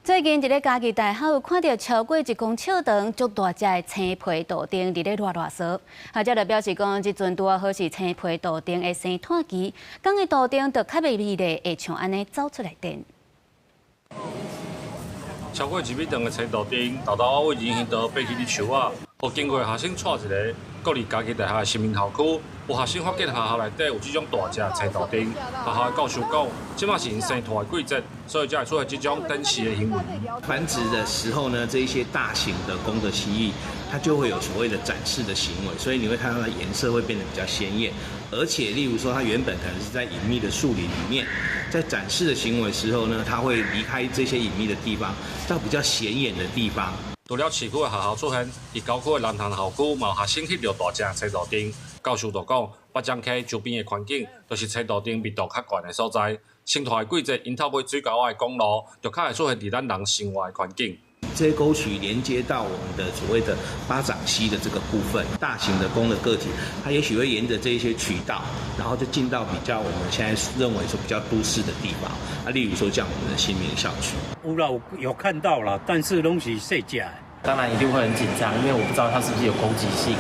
最近一个家己大学有看到超过1公尺长、足大只的青皮豆丁伫咧热烧，学者就表示讲，即阵拄好是青皮豆丁的生炭期，讲的豆丁就较袂美丽，会像安尼走出来顶。超过1米长的青豆丁，豆豆我已经到爬起伫树啊，互经过学生带一个国立家己大学的新民校区，有学生发现学校内底有这种大只的青豆丁。学校的教授讲，即马是因生炭的季节，所以才会出现这种等时的行为。繁殖的时候呢，这一些大型的公的蜥蜴，它就会有所谓的展示的行为，所以你会看到它颜色会变得比较鲜艳，而且例如说它原本可能是在隐秘的树林里面，在展示的行为时候呢，它会离开这些隐秘的地方，到比较显眼的地方。除了市区的学校出现，伫郊区的南塘校区嘛有学生翕到大只的青豆丁。教授就讲，北江溪周边的环境都是青豆丁密度较悬的所在，生态的季节，因透过水沟的公路，就较会出现伫咱人生活的环境。这些沟渠连接到我们的所谓的巴掌溪的这个部分，大型的公的个体，它也许会沿着这一些渠道，然后就进到比较我们现在认为说比较都市的地方，例如说像我们的新民校区。有看到了，但是东西细只的，当然一定会很紧张，因为我不知道它是不是有攻击性。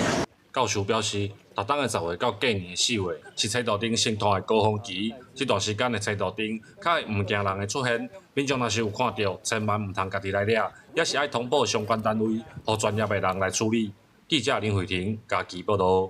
教授表示，逐当的10月到过年的4月是青豆丁生态的高峰期，这段时间的青豆丁较会唔惊人的出现，民众若是有看到，千万唔通家己来抓，也是爱通报相关单位，和专业的人来处理。记者林慧婷，家己报道。